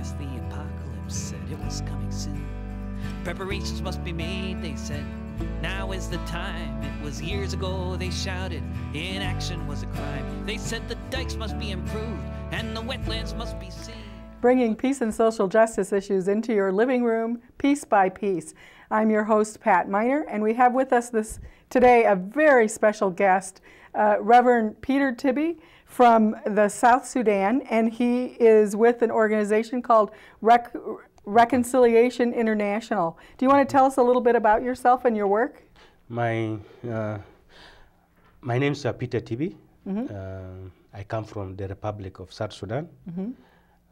as the apocalypse said it was coming soon. Preparations must be made, they said. Now is the time. It was years ago they shouted. Inaction was a crime. They said the dikes must be improved and the wetlands must be saved. Bringing peace and social justice issues into your living room, piece by piece. I'm your host, Pat Miner, and we have with us today a very special guest, Reverend Peter Tibby from the South Sudan, and he is with an organization called Reconciliation International. Do you want to tell us a little bit about yourself and your work? My name is Peter Tibby. I come from the Republic of South Sudan.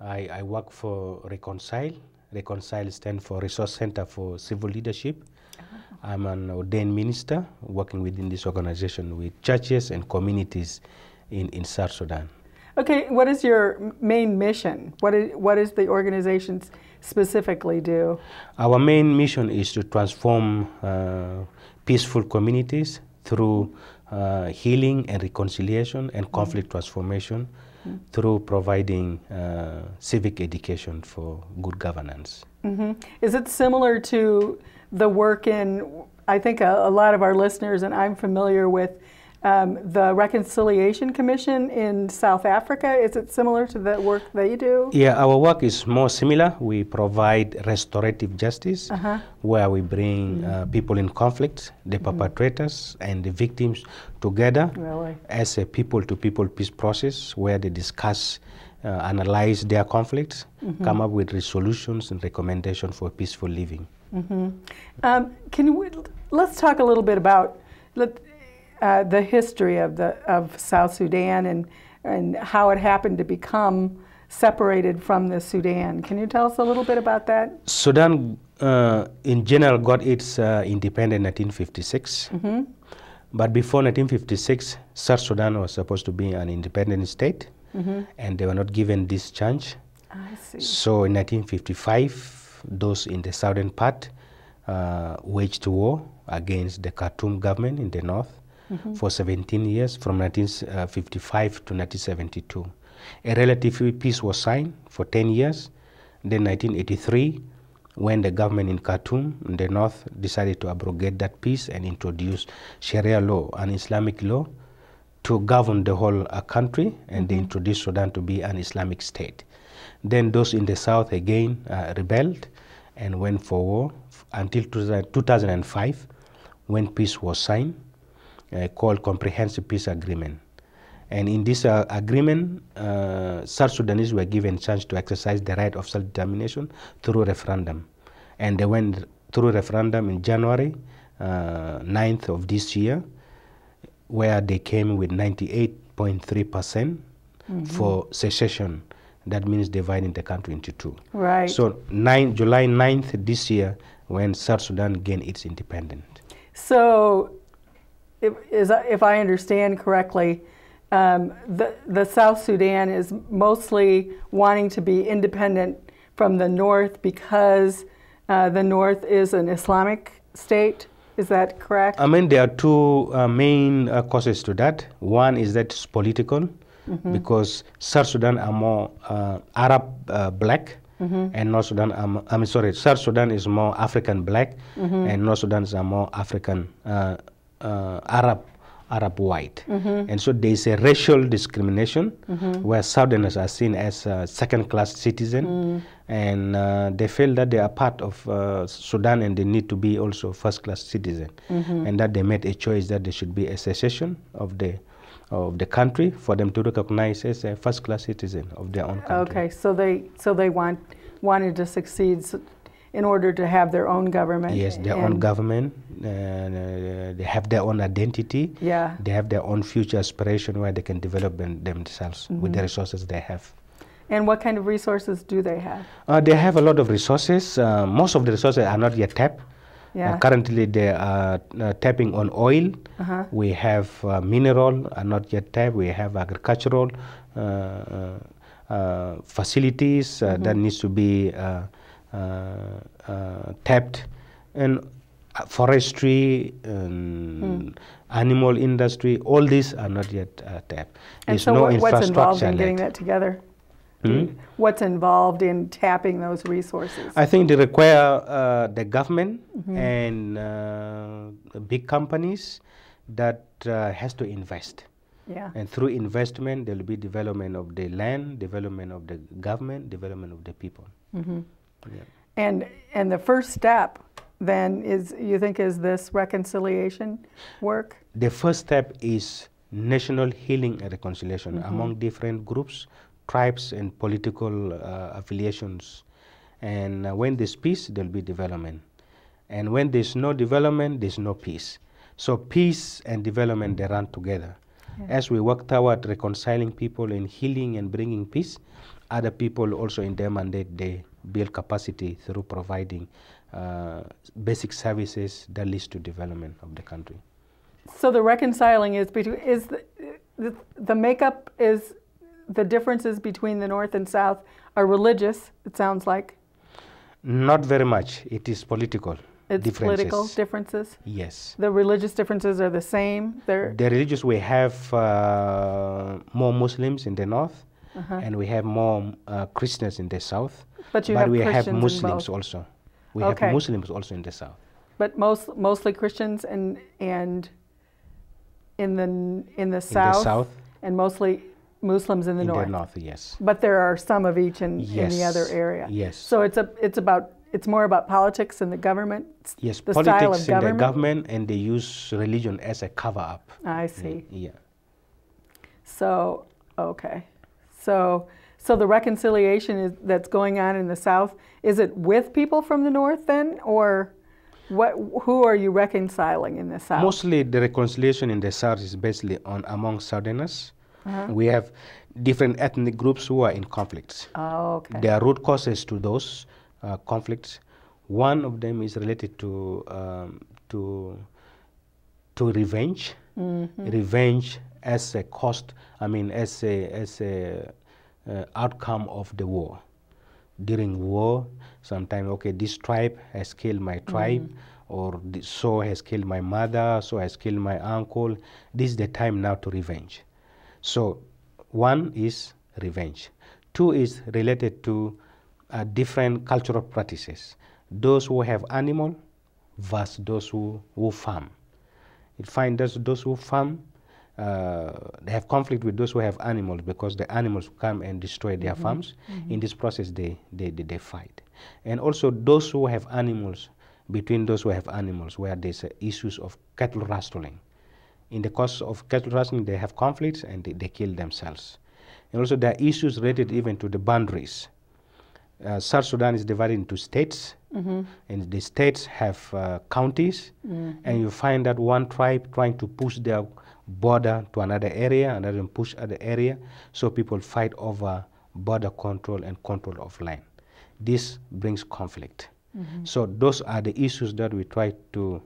I work for Reconcile. Reconcile stands for Resource Center for Civil Leadership. I'm an ordained minister working within this organization with churches and communities in South Sudan. Okay, what is your main mission? What does the organization specifically do? Our main mission is to transform peaceful communities through healing and reconciliation and conflict transformation through providing civic education for good governance. Is it similar to the work in, I think a lot of our listeners, and I'm familiar with the Reconciliation Commission in South Africa. Is it similar to the work they do? Yeah, our work is more similar. We provide restorative justice where we bring people in conflict, the perpetrators and the victims together as a people-to-people peace process where they discuss, analyze their conflicts, come up with resolutions and recommendations for peaceful living. Let's talk a little bit about the history of South Sudan and how it happened to become separated from the Sudan. Can you tell us a little bit about that? Sudan, in general, got its independence in 1956. But before 1956, South Sudan was supposed to be an independent state, and they were not given this chance. I see. So in 1955, those in the southern part waged war against the Khartoum government in the north. For 17 years, from 1955 to 1972. A relative peace was signed for 10 years. Then 1983, when the government in Khartoum in the north decided to abrogate that peace and introduce Sharia law, an Islamic law, to govern the whole country, and they introduced Sudan to be an Islamic state. Then those in the south again rebelled and went for war until 2005, when peace was signed. Called Comprehensive Peace Agreement. And in this agreement, South Sudanese were given a chance to exercise the right of self-determination through referendum. And they went through referendum in January 9th of this year, where they came with 98.3% for secession. That means dividing the country into two. Right. So July 9th this year, when South Sudan gained its independence. So, if I understand correctly, the South Sudan is mostly wanting to be independent from the North because the North is an Islamic state. Is that correct? I mean, there are two main causes to that. One is that it's political, because South Sudan are more Arab black, and North Sudan, South Sudan is more African black, and North Sudan is more African Arab white. And so there is a racial discrimination where Southerners are seen as second-class citizens, and they feel that they are part of Sudan and they need to be also first-class citizens, and that they made a choice that there should be a secession of the country for them to recognize as a first-class citizen of their own country. Okay, so they wanted to succeed in order to have their own government. Yes, their own government. They have their own identity. Yeah. They have their own future aspiration where they can develop themselves with the resources they have. And what kind of resources do they have? They have a lot of resources. Most of the resources are not yet tapped. Yeah. Currently, they are tapping on oil. We have mineral, are not yet tapped. We have agricultural facilities that needs to be tapped, and forestry, animal industry. All these are not yet tapped. And so what's involved in getting that together? What's involved in tapping those resources? I think they require the government and big companies that has to invest. Yeah. And through investment, there will be development of the land, development of the government, development of the people. Yeah. And the first step then is, you think, is this reconciliation work? The first step is national healing and reconciliation among different groups, tribes, and political affiliations. And when there's peace, there'll be development. And when there's no development, there's no peace. So peace and development, they run together. Yeah. As we work toward reconciling people and healing and bringing peace, other people also in their mandate, they build capacity through providing basic services that leads to development of the country. So the reconciling is between, is the makeup is, the differences between the North and South are religious, it sounds like? Not very much. It is political. It's political differences? Yes. The religious differences are the same? The religious, we have more Muslims in the North, and we have more Christians in the South. But we have Muslims also. We have Muslims also in the South. But mostly Christians and in the South, and mostly Muslims in the North. In the North, yes. But there are some of each in the other area. Yes. So it's more about politics and the government. Yes, the politics style of and government? the government, and they use religion as a cover-up. I see. Yeah. So okay, so the reconciliation that's going on in the South, is it with people from the North then, or who are you reconciling in the South? Mostly the reconciliation in the South is basically among Southerners. We have different ethnic groups who are in conflicts. Oh, okay. There are root causes to those conflicts. One of them is related to revenge. Revenge as a cost. I mean, as a outcome of the war. During war, sometimes, okay, this tribe has killed my tribe, or so has killed my mother, so has killed my uncle. This is the time now to revenge. So one is revenge. Two is related to different cultural practices. Those who have animal versus those who farm. You find those who farm, they have conflict with those who have animals because the animals come and destroy their farms. In this process, they fight. And also those who have animals, between those who have animals, where there's issues of cattle rustling. In the course of cattle rustling, they have conflicts and they kill themselves. And also there are issues related even to the boundaries. South Sudan is divided into states, and the states have counties, and you find that one tribe trying to push their border to another area, another push other area, so people fight over border control and control of land. This brings conflict. So those are the issues that we try to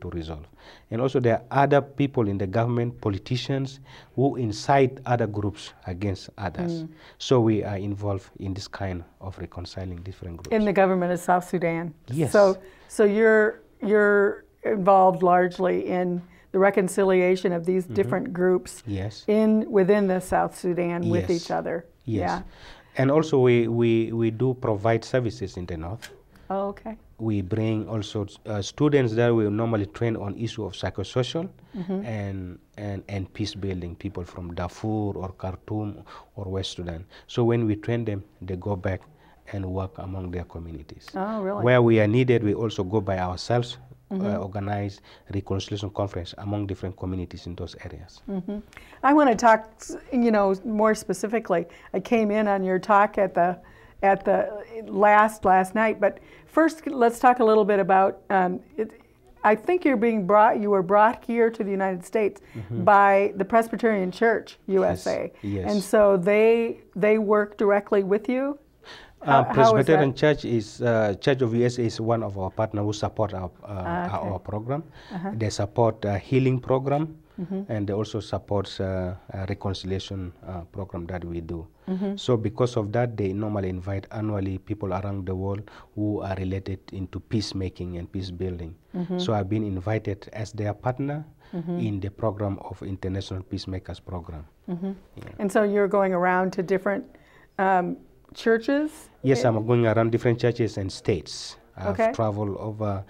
resolve. And also there are other people in the government, politicians, who incite other groups against others. So we are involved in this kind of reconciling different groups. In the government of South Sudan? Yes. So you're involved largely in the reconciliation of these different groups within the South Sudan with each other. Yes. Yeah. And also we do provide services in the North. Oh, okay. We bring also students that we normally train on issue of psychosocial and peace building, people from Darfur or Khartoum or West Sudan. So when we train them, they go back and work among their communities. Oh, really? Where we are needed, we also go by ourselves, organize reconciliation conference among different communities in those areas. I want to talk, more specifically. I came in on your talk at the last night, but first let's talk a little bit about I think you were brought here to the United States by the Presbyterian Church USA. Yes. And so they work directly with you? Presbyterian Church is Church of USA is one of our partners who support our program. They support healing program, and they also support reconciliation program that we do. So because of that, they normally invite annually people around the world who are related into peacemaking and peace building. So I've been invited as their partner in the program of International Peacemakers Program. And so you're going around to different churches? Yes, I'm going around different churches and states. I've Okay. traveled over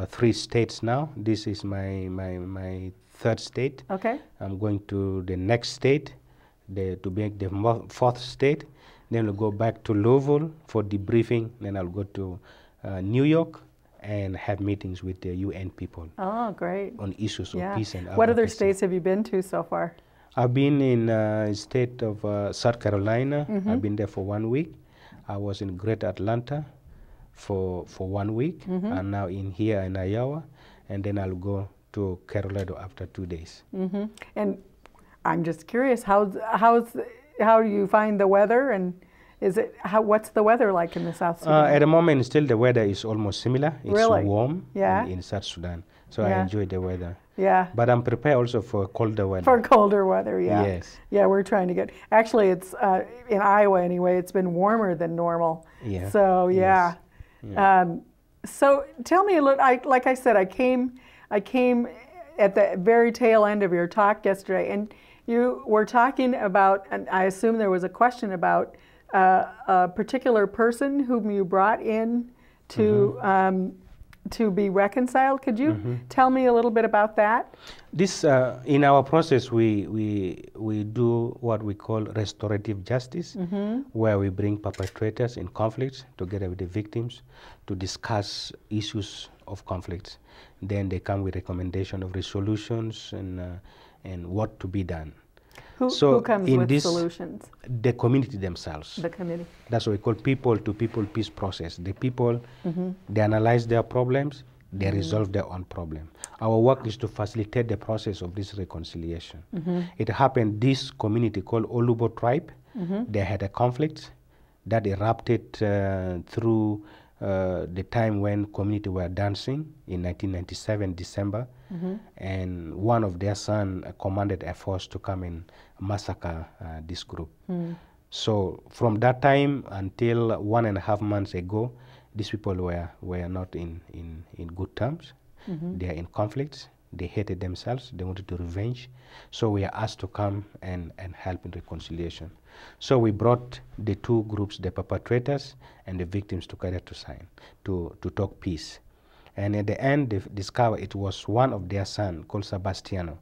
3 states now. This is my 3rd state. Okay. I'm going to the next state, to make the 4th state. Then I'll go back to Louisville for debriefing. Then I'll go to New York and have meetings with the UN people Oh, great. on issues of peace and What other advocacy. states have you been to so far? I've been in state of South Carolina. I've been there for 1 week. I was in Great Atlanta for 1 week, and now here in Iowa, and then I'll go to Colorado after 2 days. And I'm just curious, how do you find the weather, and what's the weather like in the South Sudan? At the moment, still the weather is almost similar. It's Really? warm Yeah. in South Sudan, so Yeah. I enjoy the weather. Yeah. But I'm prepared also for colder weather. For colder weather, yeah. Yes. Yeah, we're trying to get. Actually, it's in Iowa anyway. It's been warmer than normal. Yeah. So yeah. Yes. So tell me a little. Like I said, I came at the very tail end of your talk yesterday, and you were talking about, and I assume there was a question about a particular person whom you brought in to be reconciled. Could you tell me a little bit about that? This in our process, we do what we call restorative justice, where we bring perpetrators in conflicts together with the victims to discuss issues of conflicts. Then they come with recommendation of resolutions and what to be done. Who comes in with this, solutions? The community themselves. The committee. That's what we call people-to-people peace process. The people, they analyze their problems, they resolve their own problem. Our work is to facilitate the process of this reconciliation. It happened, this community called Olubo tribe, they had a conflict that erupted through the time when community were dancing in 1997, December, and one of their son commanded a force to come and massacre this group. So from that time until 1.5 months ago, these people were not in good terms. They are in conflicts. They hated themselves. They wanted to revenge. So we are asked to come and help in reconciliation. So we brought the 2 groups, the perpetrators and the victims, together to talk peace. And at the end, they discovered it was one of their sons called Sebastiano.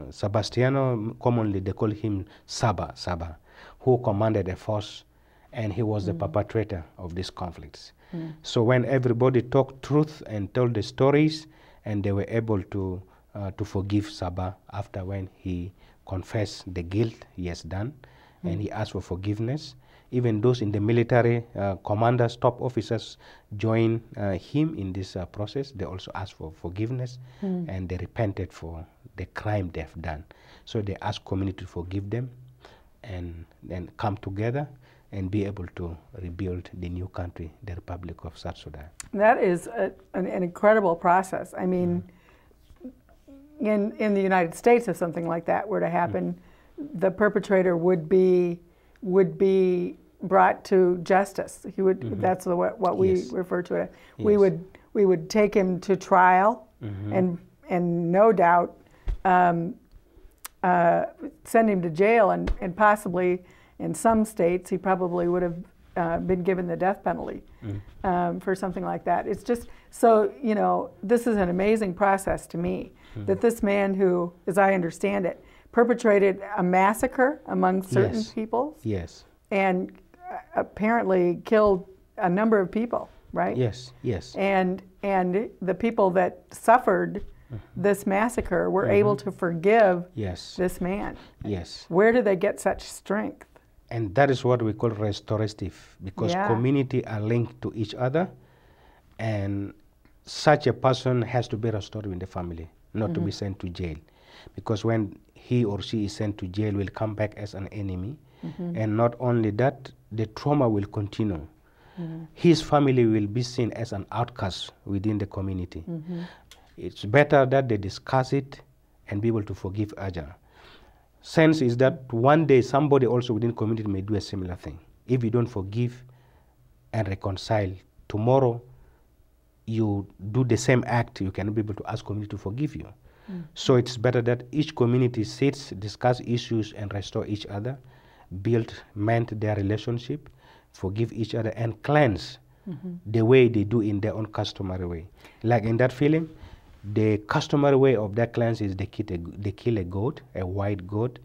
Sebastiano, commonly they call him Saba, who commanded a force, and he was the perpetrator of these conflicts. So when everybody talked truth and told the stories, and they were able to forgive Saba after when he confessed the guilt he has done, and he asked for forgiveness. Even those in the military, commanders, top officers, joined him in this process. They also asked for forgiveness, and they repented for the crime they have done. So they asked community to forgive them, and then come together and be able to rebuild the new country, the Republic of South Sudan. That is an incredible process. I mean, in the United States, if something like that were to happen, the perpetrator would be brought to justice. He would. That's what we refer to it. Yes. We would take him to trial, and no doubt send him to jail, and possibly in some states he probably would have been given the death penalty for something like that. It's just so, this is an amazing process to me, that this man who, as I understand it, perpetrated a massacre among certain people. Yes. And apparently killed a number of people, right? Yes, yes. And the people that suffered this massacre were able to forgive this man. Yes. Where do they get such strength? And that is what we call restorative, because community are linked to each other, and such a person has to be restored in the family, not to be sent to jail. Because when he or she is sent to jail, will come back as an enemy. And not only that, the trauma will continue. His family will be seen as an outcast within the community. It's better that they discuss it and be able to forgive other. Sense is that one day somebody also within the community may do a similar thing. If you don't forgive and reconcile, tomorrow you do the same act, you cannot be able to ask community to forgive you. So it's better that each community sits, discuss issues, and restore each other, mend their relationship, forgive each other, and cleanse the way they do in their own customary way. Like in that film, the customary way of that cleanse is they kill a goat, a white goat,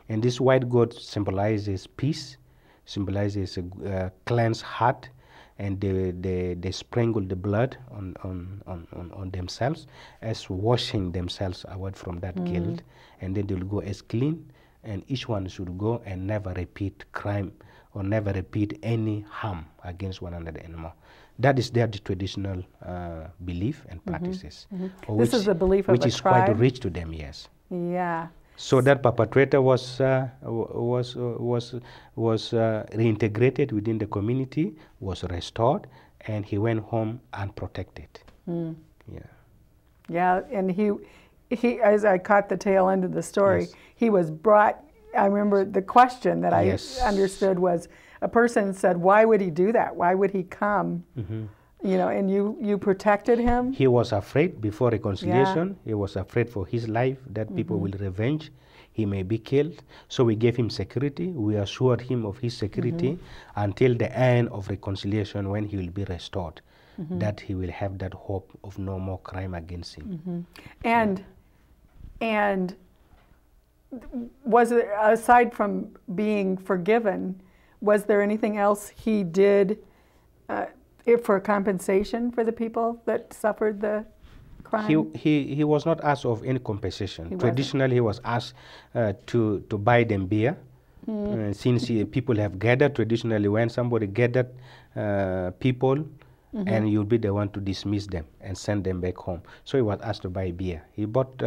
and this white goat symbolizes peace, symbolizes a cleansed heart, and they sprinkle the blood on themselves as washing themselves away from that guilt, and then they'll go as clean, and each one should go and never repeat crime or never repeat any harm against one another anymore. That is their traditional belief and practices. This is the belief of which the is tribe? quite rich to them, yes. Yeah. So that perpetrator was reintegrated within the community, was restored, and he went home unprotected. Yeah. Yeah, and he, as I caught the tail end of the story, Yes. he was brought. I remember the question that I Yes. understood was, a person said, "Why would he do that? Why would he come?" You know, and you protected him. He was afraid before reconciliation. He was afraid for his life that people will revenge. He may be killed. So we gave him security. We assured him of his security until the end of reconciliation, when he will be restored, that he will have that hope of no more crime against him. And was it, aside from being forgiven, was there anything else he did for compensation for the people that suffered the crime? He was not asked of any compensation. He wasn't. Traditionally, he was asked to buy them beer. Since people have gathered, traditionally when somebody gathered people, and you'll be the one to dismiss them and send them back home. So he was asked to buy beer. He bought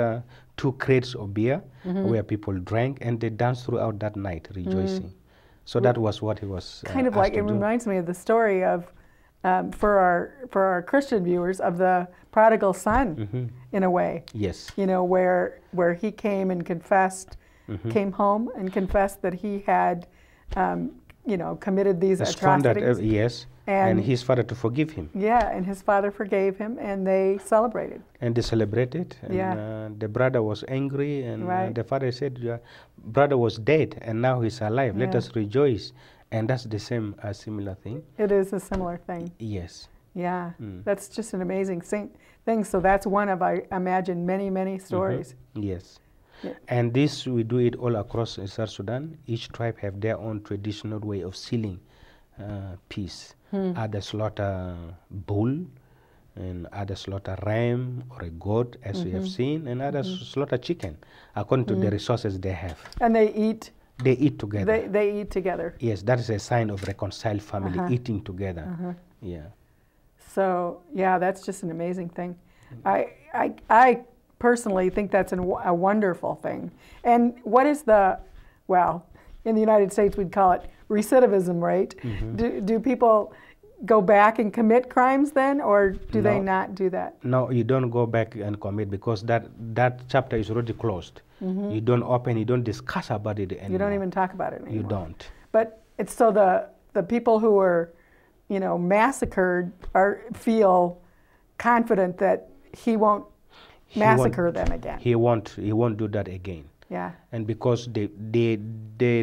2 crates of beer where people drank, and they danced throughout that night, rejoicing. So that was what he was Kind of asked like, to it do. reminds me of the story of, for our Christian viewers, of the prodigal son, in a way. Yes. You know, where he came and confessed, came home and confessed that he had, you know, committed these Squandered, atrocities. yes. And his father to forgive him. Yeah, and his father forgave him, and they celebrated. And they celebrated. And Yeah. the brother was angry, and Right. the father said, "Your brother was dead, and now he's alive. Let Yeah. us rejoice." And that's the same, similar thing. It is a similar thing. Yes. Yeah, that's just an amazing thing. So that's one of, I imagine, many, many stories. Yes. Yeah. And this, we do it all across South Sudan. Each tribe have their own traditional way of sealing peace. Others slaughter bull, and others slaughter ram or a goat, as we have seen, and others slaughter chicken, according to the resources they have. And they eat. They eat together. They eat together. Yes, that is a sign of reconciled family, eating together. Yeah. So yeah, that's just an amazing thing. I personally think that's a wonderful thing. And what is well, in the United States we'd call it recidivism rate. Do people go back and commit crimes then, or do they not do that? No, you don't go back and commit, because that chapter is already closed. You don't open, you don't discuss about it anymore. You don't even talk about it anymore. You don't. But it's so the people who were, you know, massacred feel confident that he won't massacre them again. He won't do that again. Yeah. And because the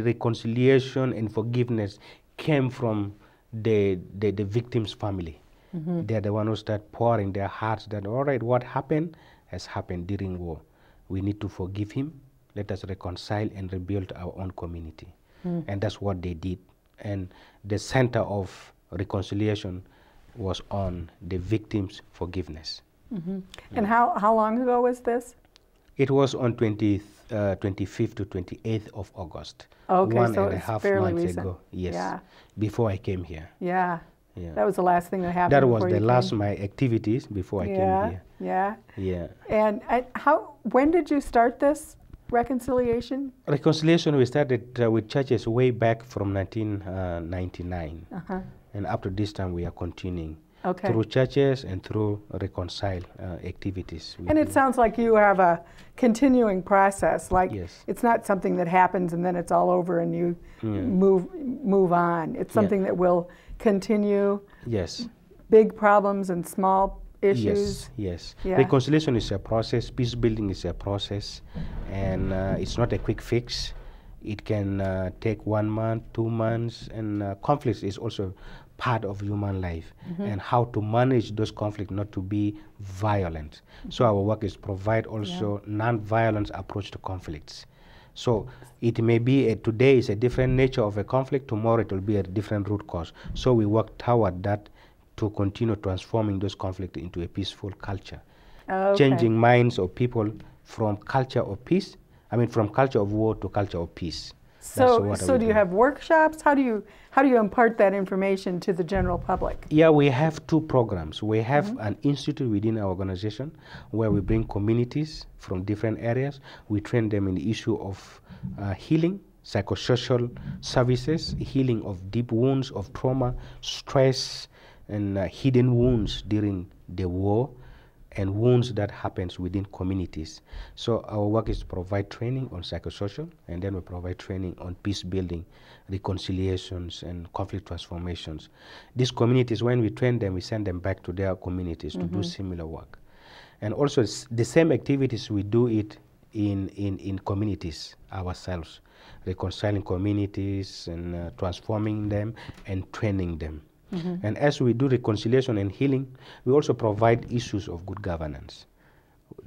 reconciliation and forgiveness came from the victim's family. They're the ones who start pouring their hearts that, all right, what happened has happened during war. We need to forgive him. Let us reconcile and rebuild our own community. And that's what they did. And the center of reconciliation was on the victim's forgiveness. And how long ago was this? It was on 25th to 28th of August. Okay, One so and a it's half fairly months recent. ago. Yes. Yeah. Before I came here. Yeah. Yeah. That was the last thing that happened. That was before the you last came. my activities before I came here. Yeah. Yeah. And when did you start this reconciliation? Reconciliation, we started with churches way back from 1999. And up to this time, we are continuing. Okay. Through churches and through reconcile activities. And it sounds like you have a continuing process. Like, Yes. it's not something that happens and then it's all over and you move on. It's something that will continue. Yes. Big problems and small issues. Yes. Yeah. Reconciliation is a process. Peace building is a process, and it's not a quick fix. It can take 1 month, 2 months, and conflict is also part of human life, and how to manage those conflicts not to be violent. So our work is provide also non-violent approach to conflicts. So it may be today is a different nature of a conflict, tomorrow it will be a different root cause. So we work toward that to continue transforming those conflicts into a peaceful culture. Changing minds of people from culture of peace, from culture of war to culture of peace. So do you have workshops? How do you impart that information to the general public? Yeah, we have 2 programs. We have an institute within our organization where we bring communities from different areas. We train them in the issue of healing, psychosocial services, healing of deep wounds of trauma, stress, and hidden wounds during the war, and wounds that happens within communities. So our work is to provide training on psychosocial, and then we provide training on peace building, reconciliations, and conflict transformations. These communities, when we train them, we send them back to their communities to do similar work. And also the same activities we do it in communities ourselves, reconciling communities and transforming them and training them. And as we do reconciliation and healing, we also provide issues of good governance,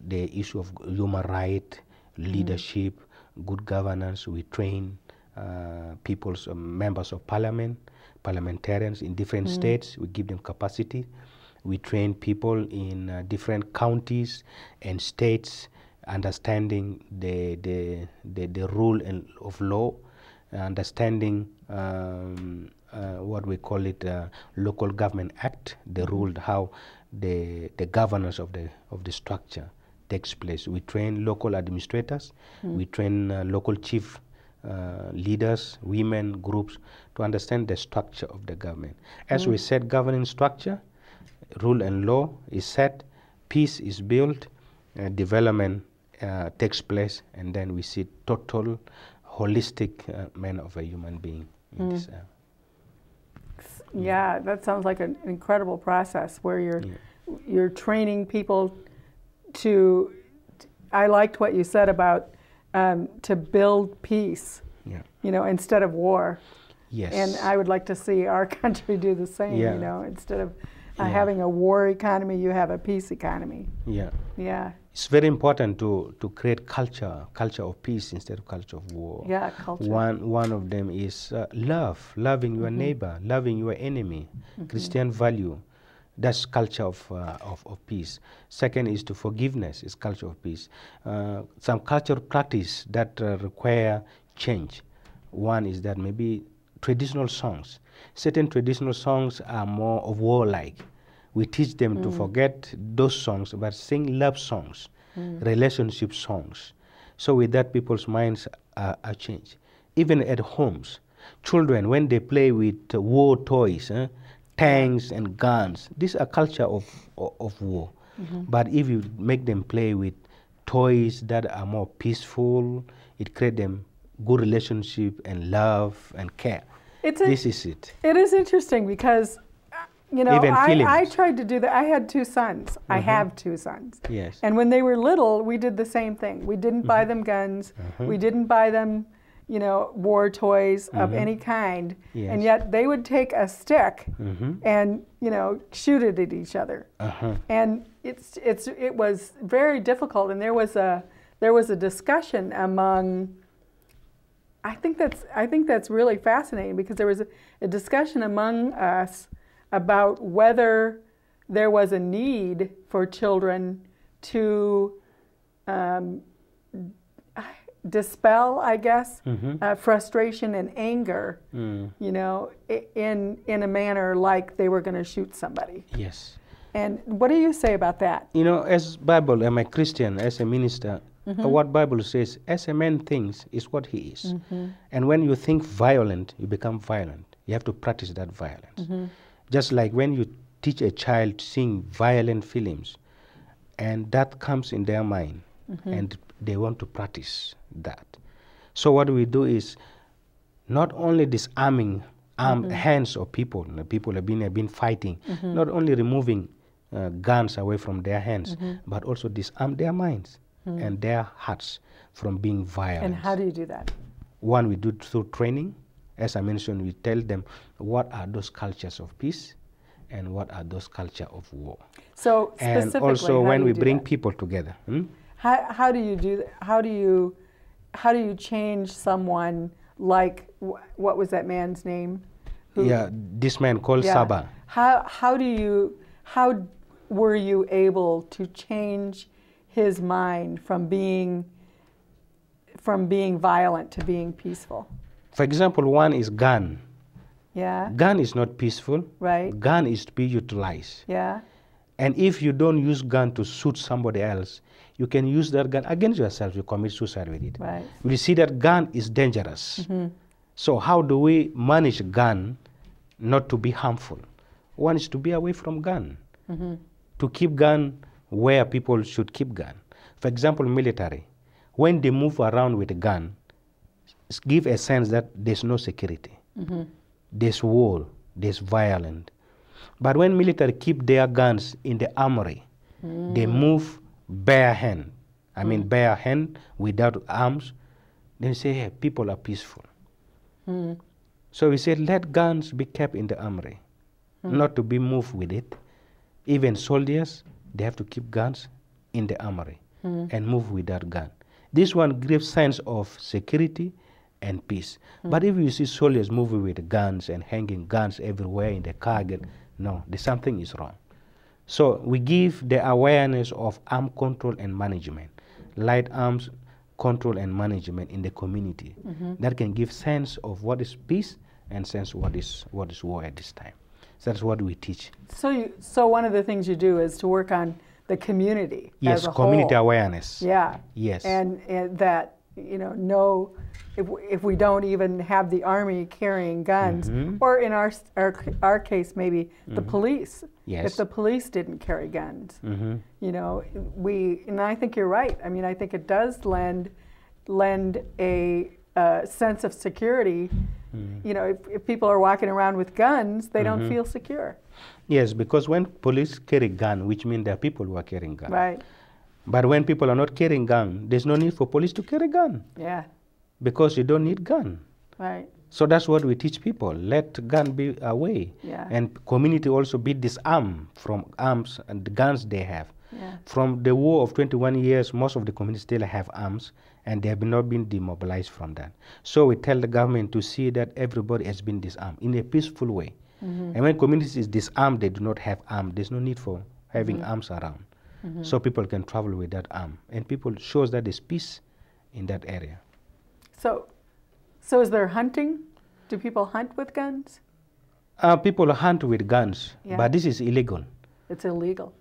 the issue of human right, leadership, good governance. We train members of parliament, parliamentarians in different states. We give them capacity. We train people in different counties and states, understanding the rule of law, understanding what we call it local government act, the rule how the governance of the structure takes place. We train local administrators, we train local chief leaders, women groups to understand the structure of the government. As we set governing structure, rule and law is set, peace is built, development takes place, and then we see total holistic man of a human being in this. Yeah, that sounds like an incredible process where you're training people to. I liked what you said about to build peace. Yeah. Instead of war. Yes. And I would like to see our country do the same. Yeah. Instead of having a war economy, you have a peace economy. Yeah. Yeah. It's very important to create culture of peace instead of culture of war. Yeah, culture. One of them is loving your neighbor, loving your enemy, Christian value. That's culture of peace. Second is to forgiveness, is culture of peace. Some cultural practice that require change. One is that maybe traditional songs. Certain traditional songs are more of warlike. We teach them to forget those songs, but sing love songs, relationship songs. So with that, people's minds are changed. Even at homes, children, when they play with war toys, tanks and guns, these are culture of war. But if you make them play with toys that are more peaceful, it creates them good relationship and love and care. This is it. It is interesting because I tried to do that. I had 2 sons. I have 2 sons. Yes. And when they were little, we did the same thing. We didn't buy them guns. We didn't buy them, war toys of any kind. Yes. And yet they would take a stick and, shoot it at each other. And it was very difficult. And there was a discussion among. I think that's really fascinating because there was a discussion among us about whether there was a need for children to dispel, I guess, frustration and anger, in a manner like they were going to shoot somebody. Yes. And what do you say about that? As Bible, I'm a Christian, as a minister, what Bible says, as a man thinks, is what he is. And when you think violent, you become violent. You have to practice that violence. Just like when you teach a child to sing violent films, and that comes in their mind, and they want to practice that. So what we do is not only disarming hands of people. People have been fighting, not only removing guns away from their hands, but also disarm their minds and their hearts from being violent. And how do you do that? One, we do through training. As I mentioned, we tell them what are those cultures of peace and what are those cultures of war. So And specifically, also how when do we you do bring that? people together. How do you do that? How do you change someone like what was that man's name? Yeah, this man called Yeah. Saba. How were you able to change his mind from being violent to being peaceful? For example, one is gun. Yeah. Gun is not peaceful. Right. Gun is to be utilized. Yeah. And if you don't use gun to shoot somebody else, you can use that gun against yourself. You commit suicide with it. Right. We see that gun is dangerous. Mm-hmm. So how do we manage gun not to be harmful? One is to be away from gun. Mm-hmm. To keep gun where people should keep gun. For example, military. When they move around with a gun, give a sense that there's no security. Mm-hmm. There's war, there's violence. But when military keep their guns in the armory, they move bare hand. I mean bare hand without arms. Then say, hey, people are peaceful. So we said, let guns be kept in the armory, not to be moved with it. Even soldiers, they have to keep guns in the armory and move with that gun. This one gives sense of security and peace. But if you see soldiers moving with guns and hanging guns everywhere in the car, no, something is wrong. So we give the awareness of arm control and management, light arms control and management in the community. That can give sense of what is peace and sense what is war at this time. So that's what we teach. So one of the things you do is to work on the community. Yes, as a community whole. awareness. Yeah. Yes. And that if we don't even have the army carrying guns, or in our case maybe the police. Yes. If the police didn't carry guns, and I think you're right. I mean, I think it does lend a sense of security. If people are walking around with guns, they don't feel secure. Yes, because when police carry gun, which means there are people who are carrying gun. Right. But when people are not carrying gun, there's no need for police to carry gun. Yeah. Because you don't need gun. Right. So that's what we teach people. Let gun be away. Yeah. And community also be disarmed from arms and the guns they have. Yeah. From the war of 21 years, most of the communities still have arms and they have not been demobilized from that. So we tell the government to see that everybody has been disarmed in a peaceful way. And when communities is disarmed, they do not have arms. There's no need for having arms around. So people can travel with that arm. And people shows that there's peace in that area. So is there hunting? Do people hunt with guns? People hunt with guns, but this is illegal. It's illegal.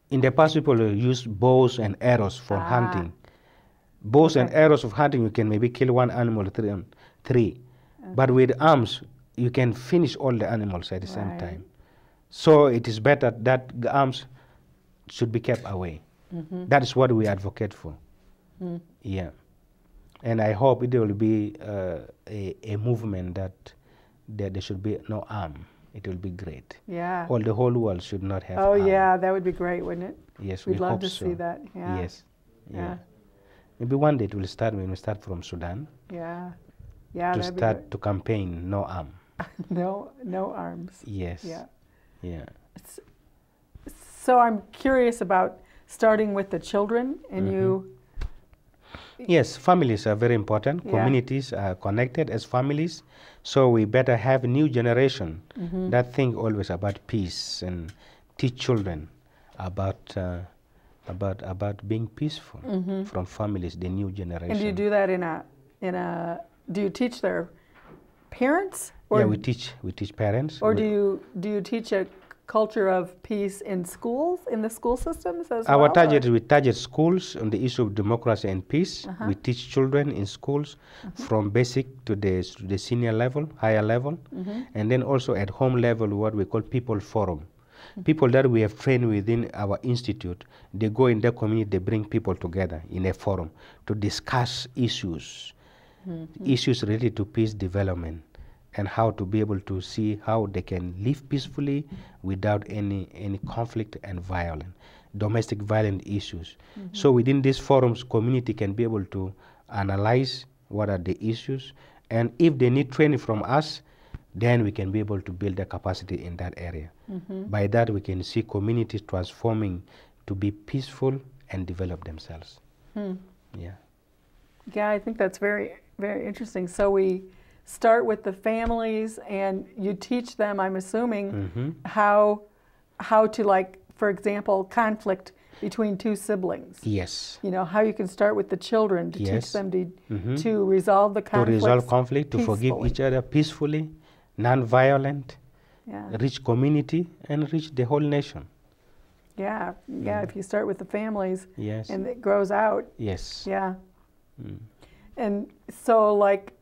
In the past, people use bows and arrows for hunting. Bows and arrows of hunting, you can maybe kill one animal, three. But with arms, you can finish all the animals at the same time. So it is better that the arms should be kept away. That is what we advocate for. Yeah. And I hope it will be a movement that there should be no arm. It will be great. Yeah. All the whole world should not have Oh, arm. yeah, that would be great, wouldn't it? Yes, We'd we love hope to so. see that. Yeah. Yes. Yeah. Maybe one day it will start when we start from Sudan Yeah. Yeah, to that'd be start to campaign no arm. great. No arms. Yes. Yeah. Yeah. So I'm curious about starting with the children, and you. Yes, families are very important. Yeah. Communities are connected as families, so we better have new generation that think always about peace and teach children about being peaceful from families, the new generation. And do you do that do you teach their parents? Or Yeah, we teach parents. Or do you teach a culture of peace in schools, in the school systems as Our well? target, we target schools on the issue of democracy and peace. We teach children in schools from basic to the senior level, higher level, and then also at home level, what we call people forum. People that we have trained within our institute, they go in their community, they bring people together in a forum to discuss issues, issues related to peace development, and how to be able to see how they can live peacefully without any conflict and violence, domestic violent issues. So within these forums, community can be able to analyze what are the issues, and if they need training from us, then we can be able to build the capacity in that area. By that, we can see communities transforming to be peaceful and develop themselves. Yeah. Yeah, I think that's very, very interesting. So we start with the families, and you teach them, I'm assuming, how to, like, for example, conflict between two siblings. Yes. You know, how you can start with the children to Yes. teach them to resolve the To conflict. resolve conflict, to forgive peacefully. each other peacefully, non-violent, Yeah. reach community, and reach the whole nation. Yeah, yeah. If you start with the families, Yes. and it grows out. Yes. Yeah. And so, like,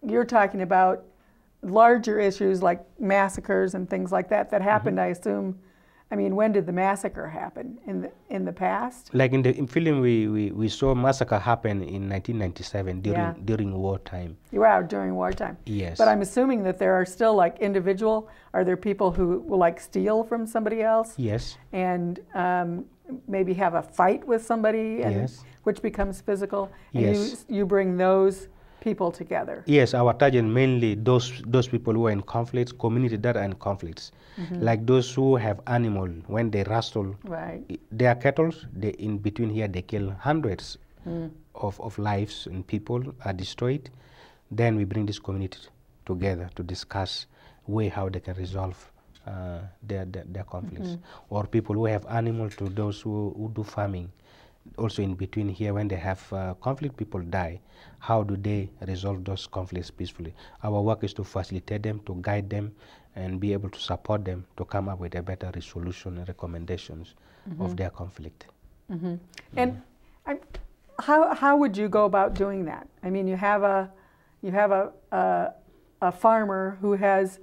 you're talking about larger issues like massacres and things like that happened, I assume. I mean, when did the massacre happen? In the past? Like in the film, we saw massacre happen in 1997 during wartime. Wow, during wartime. Yes. But I'm assuming that there are still, like, are there people who will, like, steal from somebody else? Yes. And maybe have a fight with somebody, and Yes. which becomes physical, and Yes. you bring those people together. Yes, our target mainly those people who are in conflicts, community that are in conflicts, like those who have animal. When they rustle Right. their cattle, they in between here they kill hundreds of lives and people are destroyed. Then we bring this community together to discuss how they can resolve their conflicts. Or people who have animal, to those who do farming. Also in between here, when they have conflict, people die. How do they resolve those conflicts peacefully? Our work is to facilitate them, to guide them, and be able to support them to come up with a better resolution and recommendations of their conflict. And how would you go about doing that? I mean, you have a farmer who has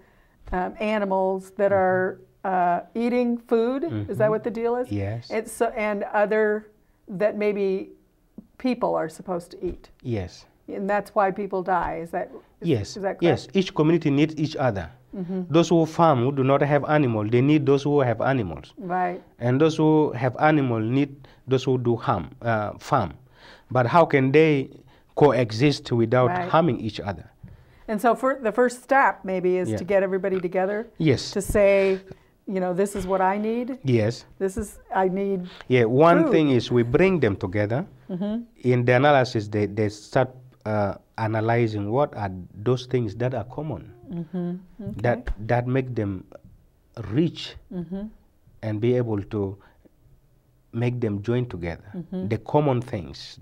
animals that are eating food. Is that what the deal is? Yes. And other that maybe people are supposed to eat. Yes. And that's why people die. Is that Yes. Is that correct? Yes. Each community needs each other. Those who farm, who do not have animals, they need those who have animals. Right. And those who have animals need those who do farm. But how can they coexist without Right. harming each other? And so for the first step maybe is Yeah. to get everybody together. Yes. To say, this is what I need. Yes. I need. Yeah. One food. thing is we bring them together. In the analysis, they start analyzing what are those things that are common, that make them rich, and be able to make them join together. The common things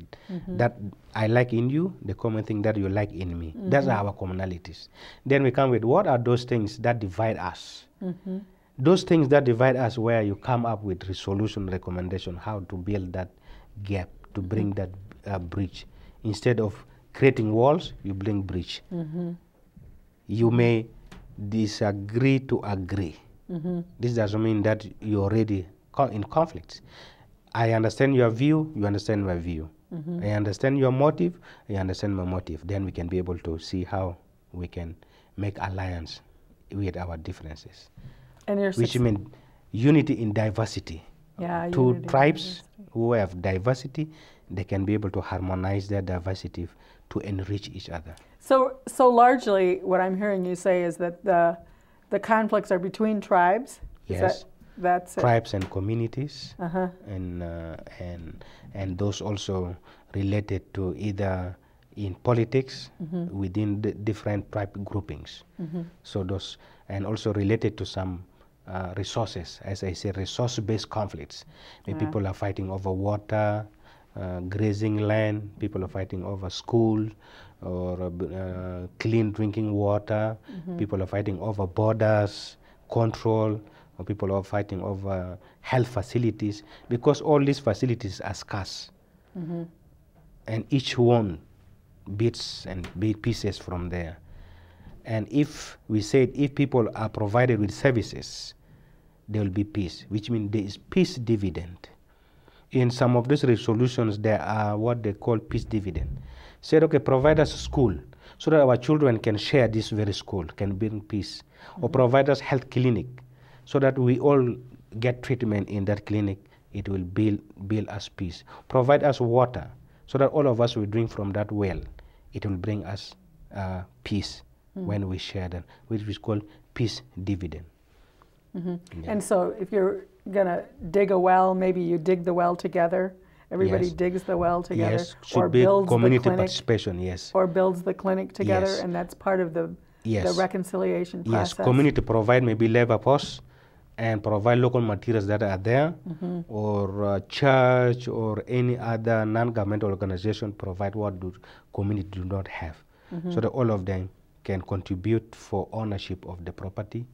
that I like in you, the common thing that you like in me. That's our commonalities. Then we come with what are those things that divide us. Those things that divide us, where you come up with resolution, recommendation, how to build that gap, to bring that bridge. Instead of creating walls, you bring bridge. You may disagree to agree. This doesn't mean that you're already in conflict. I understand your view, you understand my view. I understand your motive, I understand my motive. Then we can be able to see how we can make alliance with our differences. And Which means unity in diversity. Yeah. Two unity and tribes diversity. who have diversity, they can be able to harmonize their diversity to enrich each other. So largely, what I'm hearing you say is that the conflicts are between tribes. Yes. That's it. Tribes and communities, and those also related to either in politics within the different tribe groupings. So those, and also related to some resources, as I said, resource-based conflicts. Where people are fighting over water, grazing land, people are fighting over school or clean drinking water, people are fighting over borders, control, or people are fighting over health facilities, because all these facilities are scarce. And each one bits and pieces from there. And if we said if people are provided with services, there will be peace, which means there is peace dividend. In some of these resolutions, there are what they call peace dividend. Said, okay, provide us a school so that our children can share this very school, can bring peace. Or provide us health clinic so that we all get treatment in that clinic. It will build us peace. Provide us water so that all of us will drink from that well it will bring us peace when we share them, which is called peace dividend. Yeah. And so if you're going to dig a well, maybe you dig the well together. Everybody Yes. digs the well together. Yes, Or should be builds the community clinic. participation, yes. Or builds the clinic together, Yes. and that's part of the Yes. reconciliation process. Yes, community provide maybe labor posts and provide local materials that are there, or church or any other non-governmental organization provide what the community do not have, so that all of them can contribute for ownership of the property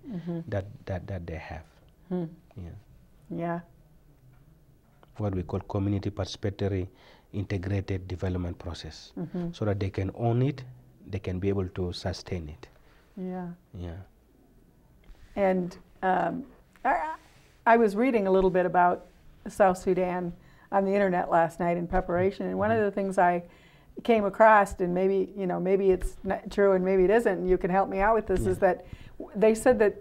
that they have. Yeah. Yeah. What we call community participatory integrated development process, so that they can own it, they can be able to sustain it. Yeah. Yeah. And I was reading a little bit about South Sudan on the internet last night in preparation, and one of the things I came across, and maybe it's not true and maybe it isn't, and you can help me out with this, is that they said that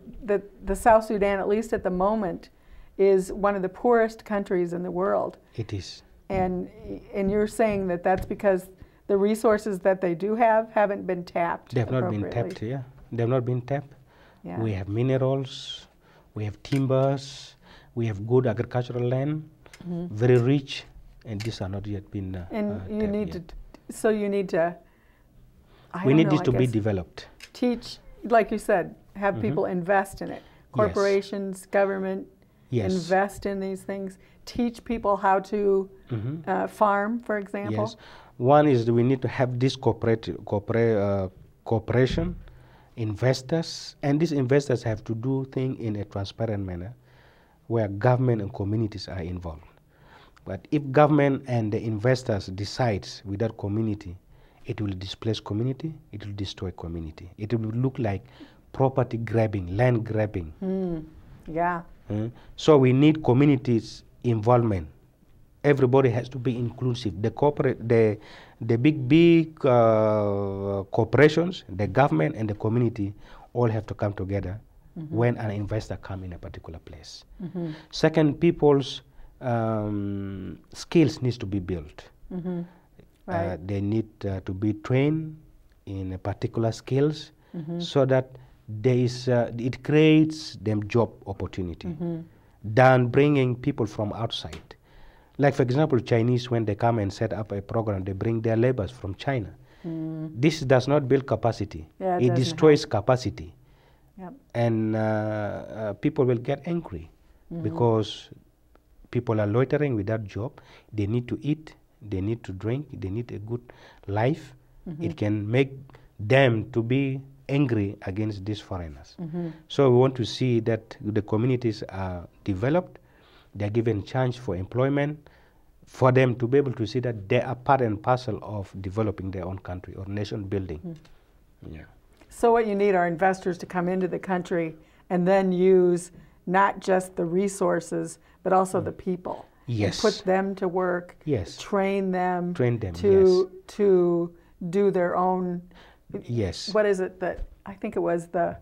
the South Sudan, at least at the moment, is one of the poorest countries in the world. It is. And you're saying that that's because the resources that they do have haven't been tapped. They have not been appropriately. tapped, yeah. They have not been tapped. Yeah. We have minerals, we have timbers, we have good agricultural land, very rich, and these are not yet been And you tapped need yet. you need to, We need this I to be guess, developed. teach, like you said, have people invest in it. Corporations, government, Yes. invest in these things. Teach people how to farm, for example. Yes. One is that we need to have this cooperation, investors, and these investors have to do things in a transparent manner where government and communities are involved. But if government and the investors decides without community, it will displace community, it will destroy community. It will look like property grabbing, land grabbing. Yeah. So we need communities involvement. Everybody has to be inclusive. The corporate, the big corporations, the government, and the community all have to come together when an investor come in a particular place. Second, people's skills needs to be built. Right. They need to be trained in a particular skills so that there is it creates them job opportunity than bringing people from outside. Like for example, Chinese, when they come and set up a program, they bring their laborers from China. This does not build capacity. Yeah, it doesn't destroys capacity. Yep. And people will get angry because people are loitering without job. They need to eat, they need to drink, they need a good life. It can make them to be angry against these foreigners. So we want to see that the communities are developed, they're given chance for employment, for them to be able to see that they are part and parcel of developing their own country or nation building. Yeah. So what you need are investors to come into the country and then use not just the resources, but also the people. Yes. And put them to work. Yes. Train them. To do their own. Yes. What is it that I think it was the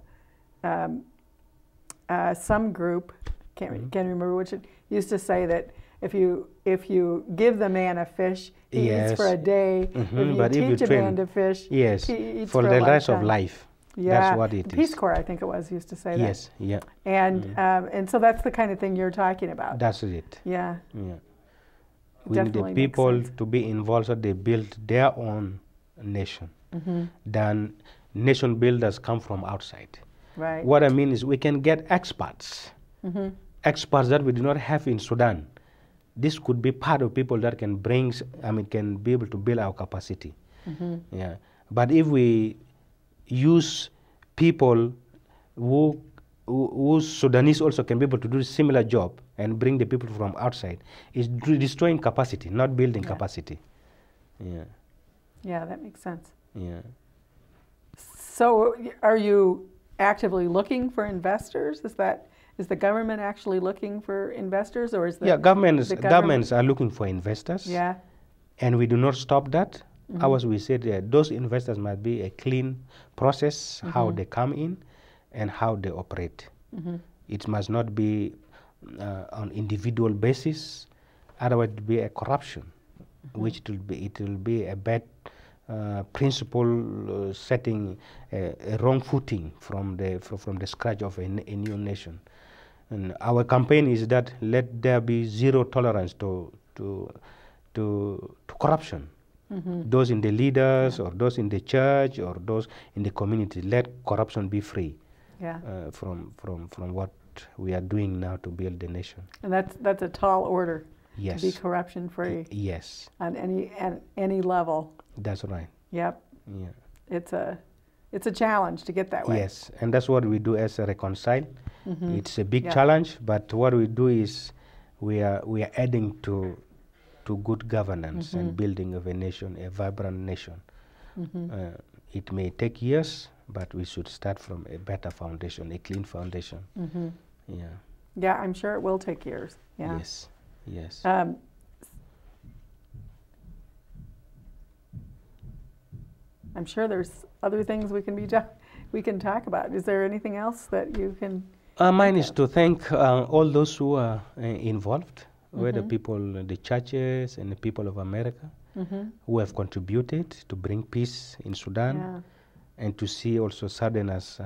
some group can't remember which, it used to say that if you give the man a fish, he eats for a day. If you teach a man to fish, he eats for the rest of lifetime. life. Yeah, that's what it is. Peace Corps, I think it was, used to say that. Yes, yeah. And so that's the kind of thing you're talking about. That's it. Yeah. Yeah. We Definitely need the makes people sense. to be involved so they build their own nation. Then nation builders come from outside. Right. What I mean is we can get experts. Experts that we do not have in Sudan. This could be part of people that can bring, can be able to build our capacity. Yeah. But if we use people who Sudanese also can be able to do a similar job and bring the people from outside, it's destroying capacity, not building capacity. Yeah. Yeah, that makes sense. Yeah. So are you actively looking for investors? Is the government actually looking for investors, or is the governments are looking for investors? Yeah. And we do not stop that. Ours, we said those investors must be a clean process, how they come in and how they operate. It must not be on individual basis, otherwise it will be a corruption, which it will be a bad principle setting a wrong footing from the scratch of a new nation. And our campaign is that let there be zero tolerance to corruption. Those in the leaders, or those in the church, or those in the community, let corruption be free. From what we are doing now to build the nation. And that's a tall order. Yes. To be corruption free. Yes. On any level. That's right. Yep. Yeah. It's a challenge to get that way. Yes, and that's what we do as a Reconcile. It's a big challenge, but what we do is we are adding to good governance and building of a nation, a vibrant nation. It may take years, but we should start from a better foundation, a clean foundation. Yeah. Yeah, I'm sure it will take years. Yeah. Yes. Yes. I'm sure there's other things we can talk about. Is there anything else that you can? Mine is to thank all those who are involved, whether people, the churches and the people of America, who have contributed to bring peace in Sudan, and to see also Southerners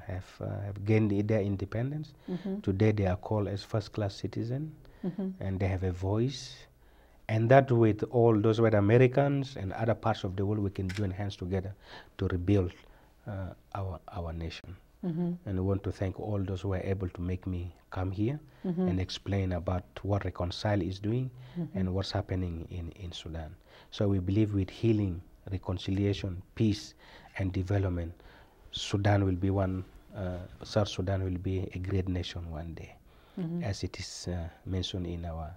have gained their independence. Today they are called as first-class citizens, and they have a voice. And that with all those white Americans and other parts of the world, we can join hands together to rebuild our nation. And I want to thank all those who were able to make me come here and explain about what Reconcile is doing and what's happening in Sudan. So we believe with healing, reconciliation, peace, and development, Sudan will be South Sudan will be a great nation one day, as it is mentioned in our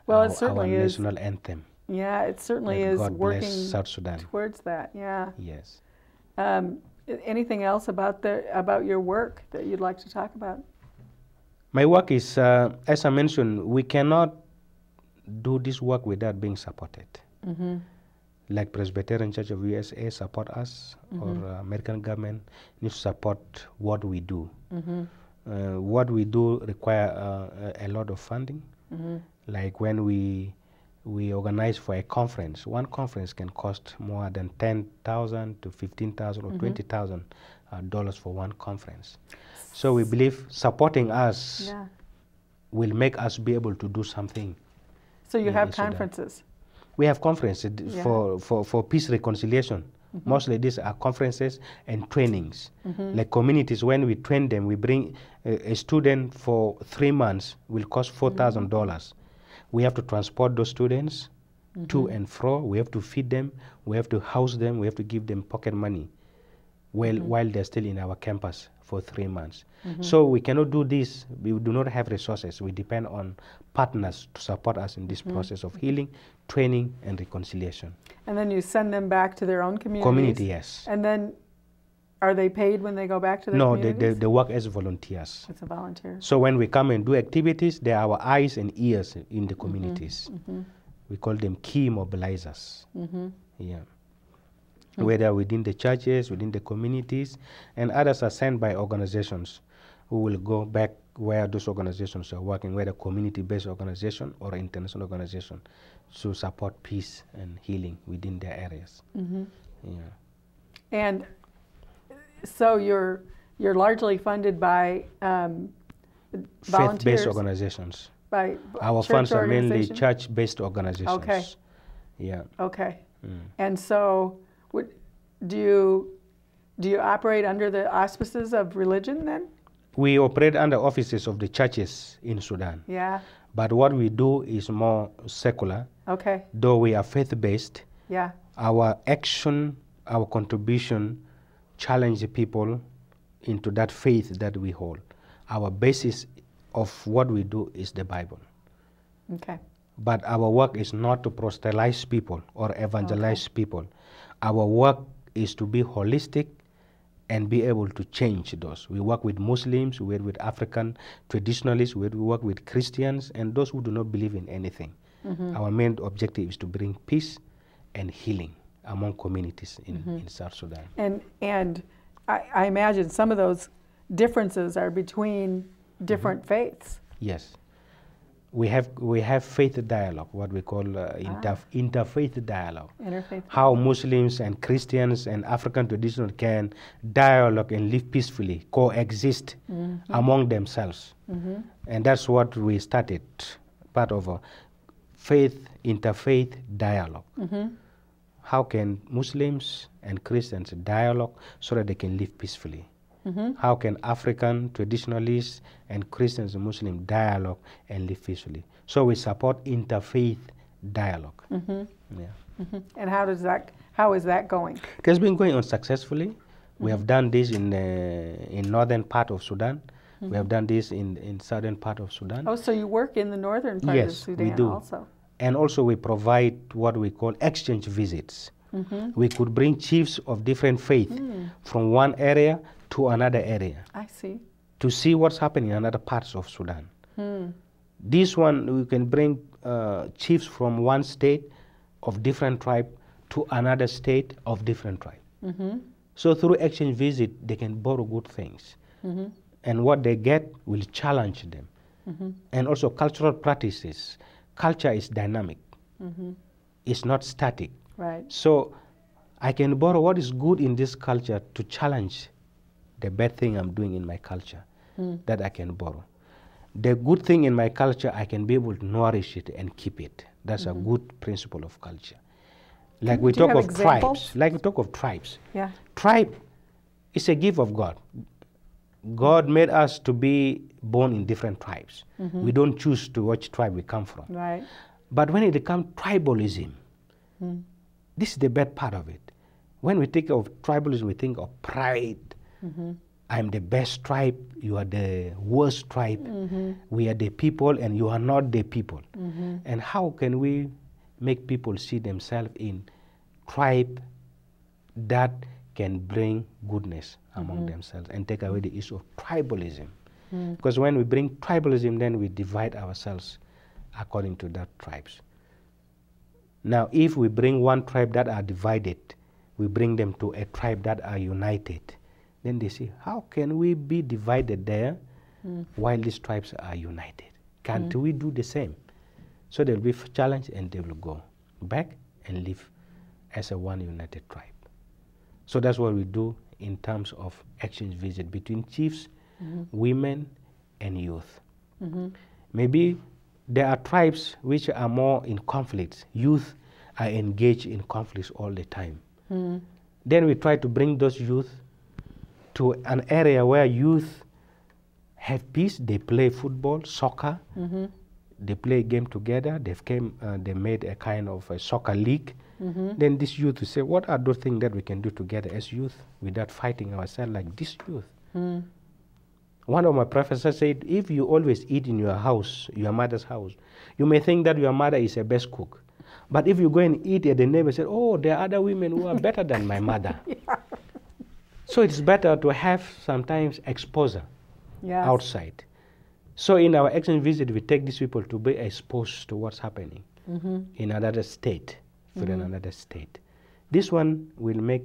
national anthem. Yeah, it certainly is God working bless South Sudan. Towards that. Yeah. Yes. Anything else about your work that you'd like to talk about? My work is, as I mentioned, we cannot do this work without being supported. Like Presbyterian Church of USA support us, or American government needs to support what we do. What we do require a lot of funding. Like when we organize for a conference, one conference can cost more than $10,000 to $15,000 or $20,000 for one conference. So we believe supporting us will make us be able to do something. So you have conferences? We have conferences for peace reconciliation. Mostly these are conferences and trainings. Like communities, when we train them, we bring a student for 3 months, will cost $4,000. We have to transport those students to and fro. We have to feed them. We have to house them. We have to give them pocket money while they're still in our campus for 3 months. So we cannot do this. We do not have resources. We depend on partners to support us in this process of healing, training, and reconciliation. And then you send them back to their own communities? Community, yes. And then are they paid when they go back to their communities? No, they work as volunteers. It's a volunteer. So when we come and do activities, they are our eyes and ears in the communities. We call them key mobilizers. Yeah. Whether within the churches, within the communities, and others are sent by organizations who will go back where those organizations are working, whether community-based organization or international organization, to support peace and healing within their areas. Yeah. And so you're largely funded by faith-based organizations. By our funds are mainly church-based organizations. Okay. Yeah. Okay. And so, do you operate under the auspices of religion then? We operate under offices of the churches in Sudan. Yeah. But what we do is more secular. Okay. Though we are faith-based. Yeah. Our action, our contribution, challenge the people into that faith that we hold. Our basis of what we do is the Bible. Okay. But our work is not to proselytize people or evangelize people. Our work is to be holistic and be able to change those. We work with Muslims, we work with African traditionalists, we work with Christians, and those who do not believe in anything. Our main objective is to bring peace and healing among communities in South Sudan. And I imagine some of those differences are between different faiths. Yes. we have faith dialogue, what we call interfaith dialogue. Interfaith. How Muslims and Christians and African traditional can dialogue and live peacefully, coexist among themselves. And that's what we started, part of a interfaith dialogue. How can Muslims and Christians dialogue so that they can live peacefully? How can African traditionalists and Christians and Muslims dialogue and live peacefully? So we support interfaith dialogue. Yeah. And how is that going? It has been going on successfully. We have done this in northern part of Sudan. We have done this in southern part of Sudan. Oh, so you work in the northern part of Sudan we do. also? And also we provide what we call exchange visits. We could bring chiefs of different faith from one area to another area. I see. To see what's happening in other parts of Sudan. This one, we can bring chiefs from one state of different tribe to another state of different tribe. So through exchange visit, they can borrow good things. And what they get will challenge them. And also cultural practices. Culture is dynamic. It's not static. Right. So I can borrow what is good in this culture to challenge the bad thing I'm doing in my culture that I can borrow. The good thing in my culture, I can be able to nourish it and keep it. That's a good principle of culture. Like we talk of tribes. Like we talk of tribes. Yeah. Tribe is a gift of God. God made us to be born in different tribes. We don't choose to which tribe we come from. Right. But when it becomes tribalism, this is the bad part of it. When we think of tribalism, we think of pride. I'm the best tribe, you are the worst tribe. We are the people and you are not the people. And how can we make people see themselves in tribe that can bring goodness among themselves and take away the issue of tribalism? Because when we bring tribalism, then we divide ourselves according to that tribes. Now, if we bring one tribe that are divided, we bring them to a tribe that are united, then they say, how can we be divided there while these tribes are united? Can't we do the same? So they'll be challenged and they will go back and live as a one united tribe. So that's what we do in terms of exchange visit between chiefs, women, and youth. Maybe there are tribes which are more in conflicts. Youth are engaged in conflicts all the time. Then we try to bring those youth to an area where youth have peace. They play football, soccer. They play a game together. They made a kind of a soccer league. Then this youth will say, what are those things that we can do together as youth without fighting ourselves like this youth? One of my professors said, if you always eat in your house, your mother's house, you may think that your mother is the best cook. But if you go and eat at the neighbor, say, oh, there are other women who are better than my mother. So it's better to have sometimes exposure outside. So in our exchange visit, we take these people to be exposed to what's happening in another state, within another state. This one will make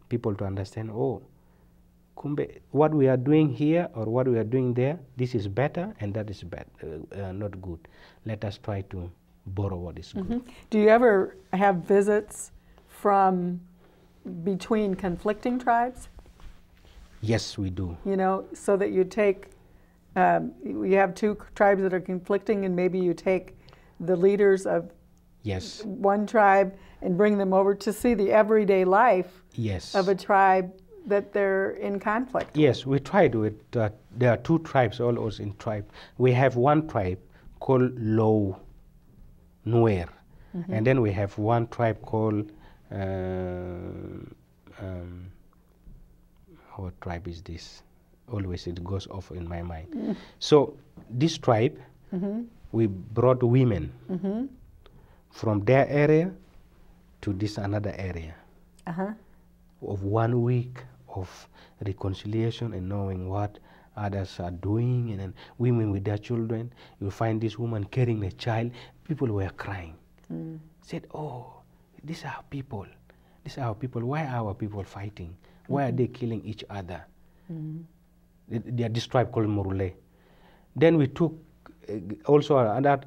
people to understand, oh, kumbe, what we are doing here or what we are doing there, this is better and that is bad, not good. Let us try to borrow what is good. Do you ever have visits from between conflicting tribes? Yes, we do. You know, so that you take, you have two tribes that are conflicting and maybe you take the leaders of one tribe and bring them over to see the everyday life of a tribe that they're in conflict. Yes, we tried with, there are two tribes always in tribe. We have one tribe called Low Nuer, and then we have one tribe called, what tribe is this? Always it goes off in my mind. So this tribe, we brought women from their area to this another area of 1 week of reconciliation and knowing what others are doing, and then women with their children. You find this woman carrying a child. People were crying. Said, oh, these are people. These are our people. Why are our people fighting? Why are they killing each other? They are this tribe called Morule. Then we took also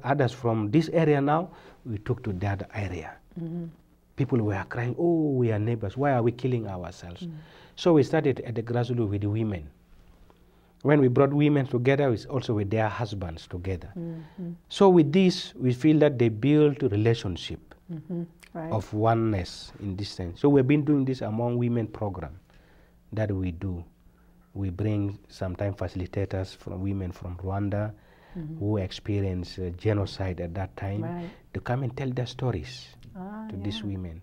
others from this area now, we took to that area. People were crying, oh, we are neighbors, why are we killing ourselves? So we started at the grassroots with the women. When we brought women together, it's also with their husbands together. So with this, we feel that they build a relationship Right. of oneness in this sense. So we've been doing this among women program that we do. We bring sometimes facilitators from women from Rwanda who experienced genocide at that time Right. to come and tell their stories to Yeah. these women.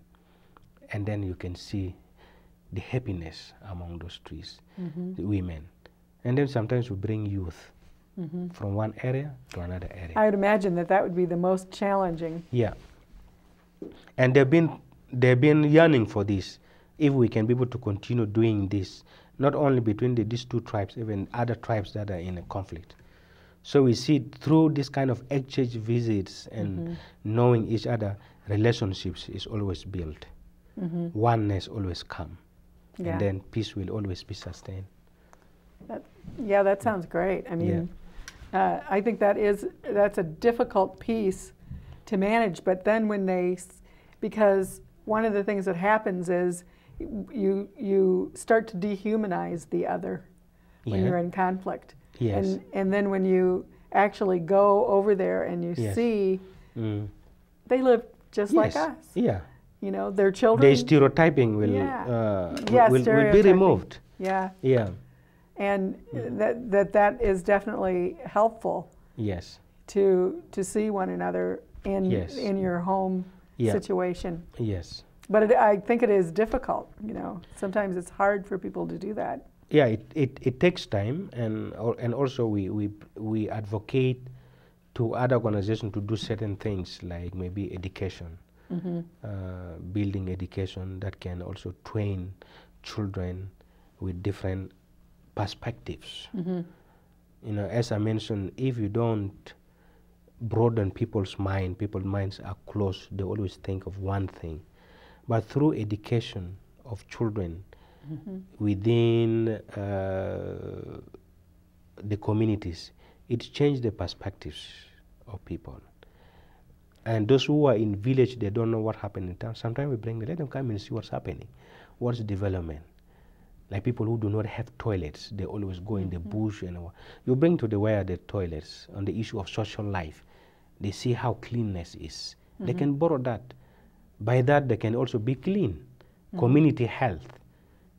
And then you can see the happiness among those trees, the women. And then sometimes we bring youth from one area to another area. I would imagine that that would be the most challenging. Yeah. And they've been yearning for this. If we can be able to continue doing this, not only between these two tribes, even other tribes that are in a conflict. So we see through this kind of exchange visits and knowing each other, relationships is always built. Oneness always come. Yeah. And then peace will always be sustained. Yeah, that sounds great. I mean, I think that's a difficult piece to manage. But then when because one of the things that happens is you start to dehumanize the other when Yeah. you're in conflict. Yes. And then when you actually go over there and you Yes. see they live just like Yes. us. Yeah. You know, their children. The stereotyping will, Yeah. will be Stereotyping. removed. Yeah. Yeah. And that is definitely helpful Yes. to see one another in Yes. in your home Yeah. situation. Yes. But I think it is difficult. You know, sometimes it's hard for people to do that. Yeah, it takes time, and also we advocate to other organizations to do certain things like maybe education, building education that can also train children with different perspectives. You know, as I mentioned, if you don't broaden people's minds are closed. They always think of one thing. But through education of children within the communities, it changed the perspectives of people. And those who are in village, they don't know what happened in town. Sometimes we let them come and see what's happening, what's development. Like people who do not have toilets, they always go in the bush and you bring to the toilets on the issue of social life. They see how cleanness is. They can borrow that. By that, they can also be clean. Community health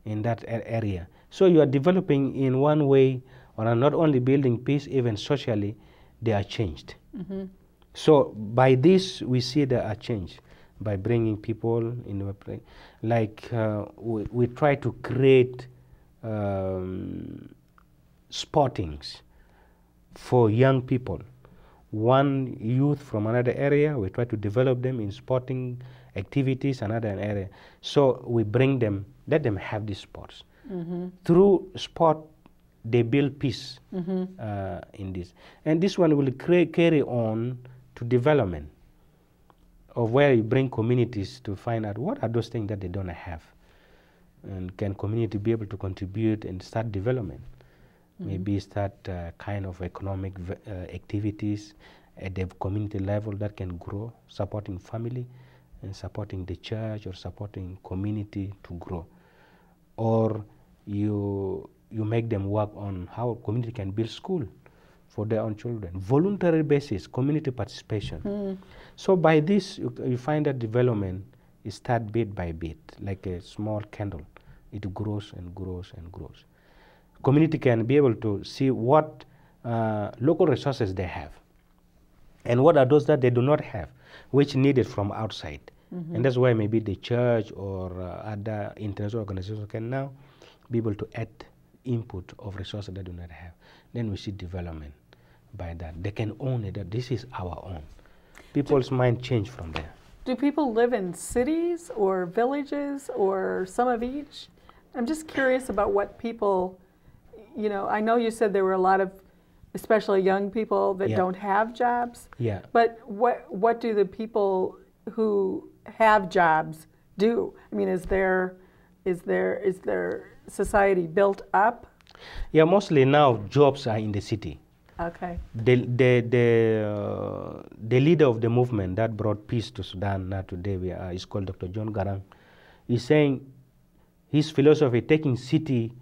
in that area. So you are developing in one way, or not only building peace, even socially, they are changed. So by this, we see there are change. By bringing people in the place. Like we try to create spottings for young people. One youth from another area, we try to develop them in sporting activities, another area. So we bring them, let them have these sports. Through sport, they build peace in this. And this one will carry on to development of where you bring communities to find out what are those things that they don't have. And can community be able to contribute and start development? Maybe start kind of economic activities at the community level that can grow, supporting family and supporting the church or supporting community to grow. Or you make them work on how community can build school for their own children. Voluntary basis, community participation. So by this, you find that development is start bit by bit, like a small candle. It grows and grows and grows. Community can be able to see what local resources they have and what are those that they do not have, which needed from outside. And that's why maybe the church or other international organizations can now be able to add input of resources they do not have. Then we see development by that. They can own it, that this is our own. People's mind change from there. Do people live in cities or villages or some of each? I'm just curious about what people, you know, I know you said there were a lot of, especially young people that don't have jobs. Yeah. But what do the people who have jobs do? I mean, is their society built up? Yeah, mostly now jobs are in the city. Okay. The leader of the movement that brought peace to Sudan now today is called Dr. John Garang. He's saying his philosophy taking city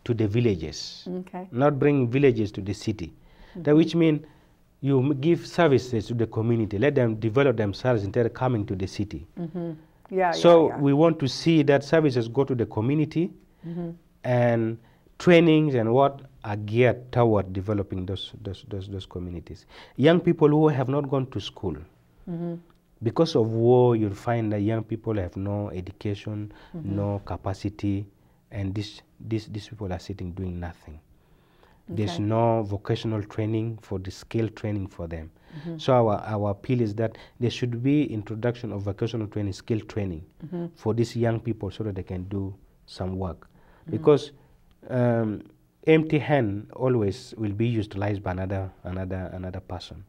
to the villages, Okay. not bringing villages to the city. That which means you give services to the community, let them develop themselves instead of coming to the city. Yeah. So we want to see that services go to the community, and trainings and what are geared toward developing those communities. Young people who have not gone to school, because of war, you'll find that young people have no education, no capacity, and these people are sitting doing nothing. There's no vocational training for the skill training for them. So our appeal is that there should be introduction of vocational training, skill training for these young people so that they can do some work. Because empty hand always will be utilized by another person.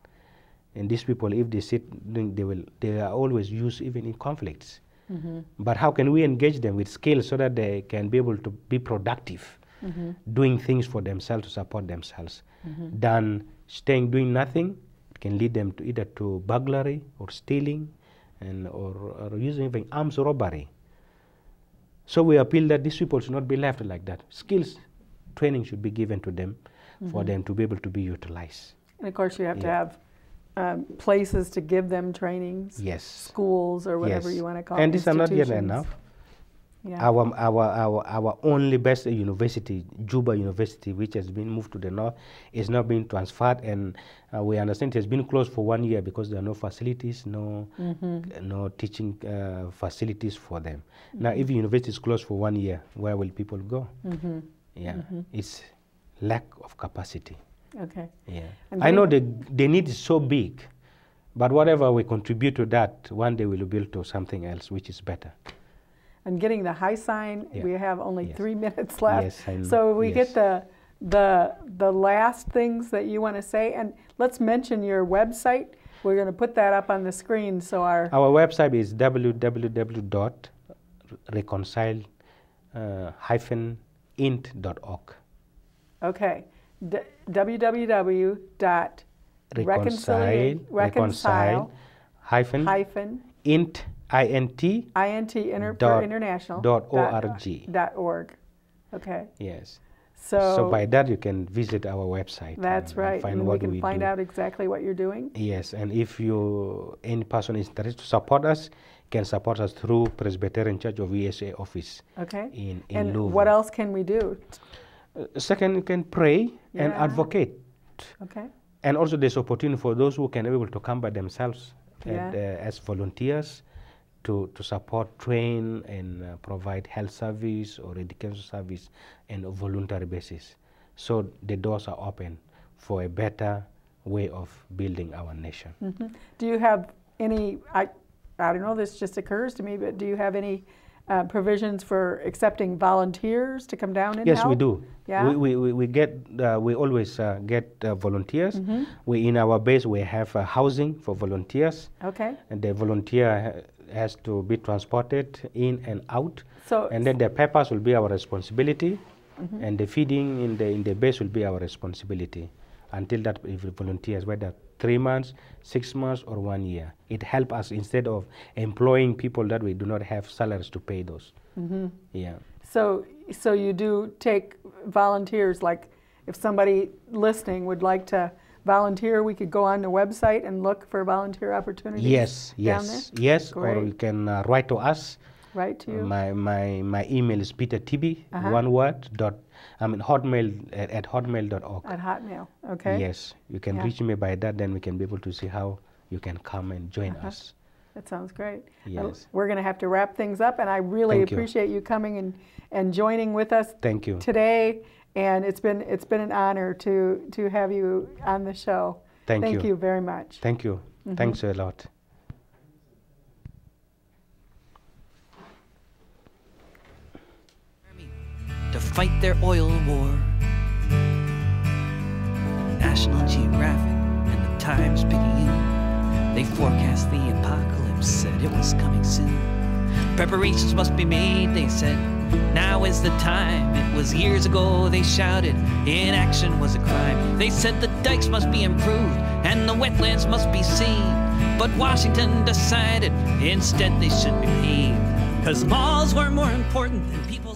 And these people, if they sit, they are always used even in conflicts. But how can we engage them with skills so that they can be able to be productive, doing things for themselves to support themselves, than doing nothing? It can lead them to either to burglary or stealing, or using even arms robbery. So we appeal that these people should not be left like that. Skills training should be given to them for them to be able to be utilized. And of course, you have to have places to give them trainings. Yes. Schools or whatever you want to call it. And these are not yet enough. Yeah. Our only best university, Juba University, which has been moved to the north, is now being transferred, and we understand it has been closed for 1 year because there are no facilities, no teaching facilities for them. Now, if the university is closed for 1 year, where will people go? It's lack of capacity. Okay. Yeah. I know the need is so big, but whatever we contribute to that, one day we'll build to something else which is better. And getting the high sign, we have only 3 minutes left. Yes, so we get the last things that you want to say, and let's mention your website. We're going to put that up on the screen so our website is www.reconcile-int.org. Okay. www.reconcile-int international.org. Okay. Yes. So by that you can visit our website. That's right. And we can find out exactly what you're doing. Yes, and if any person is interested to support us, can support us through Presbyterian Church of USA office. Okay. In and Louisville. what else can we do? Second, you can pray and advocate. Okay. And also there's opportunity for those who can be able to come by themselves as volunteers to support, train, and provide health service or education service on a voluntary basis. So the doors are open for a better way of building our nation. Do you have any, I don't know, this just occurs to me, but do you have any provisions for accepting volunteers to come down and help? Yes, we do. Yeah? We always get volunteers. In our base we have housing for volunteers. Okay. And the volunteer has to be transported in and out. So and then the papers will be our responsibility, and the feeding in the base will be our responsibility until that volunteers, whether 3 months, 6 months, or 1 year. It helps us instead of employing people that we do not have salaries to pay those. Yeah. So you do take volunteers, like if somebody listening would like to volunteer, we could go on the website and look for volunteer opportunities. Yes, yes. Great. Or you can write to us. Write to you. My email is petertb, one word, hotmail at hotmail.org. At Hotmail, okay. Yes, you can reach me by that, then we can be able to see how you can come and join us. That sounds great. Yes. We're going to have to wrap things up, and I really appreciate you coming and joining with us today. And it's been an honor to have you on the show. Thank you very much. Thank you. Thanks a lot. To fight their oil war. National Geographic and the Times Picayune, they forecast the apocalypse, said it was coming soon. Preparations must be made, they said. Now is the time. It was years ago, they shouted. Inaction was a crime. They said the dikes must be improved and the wetlands must be seen. But Washington decided instead they should be paved, 'cause malls were more important than people.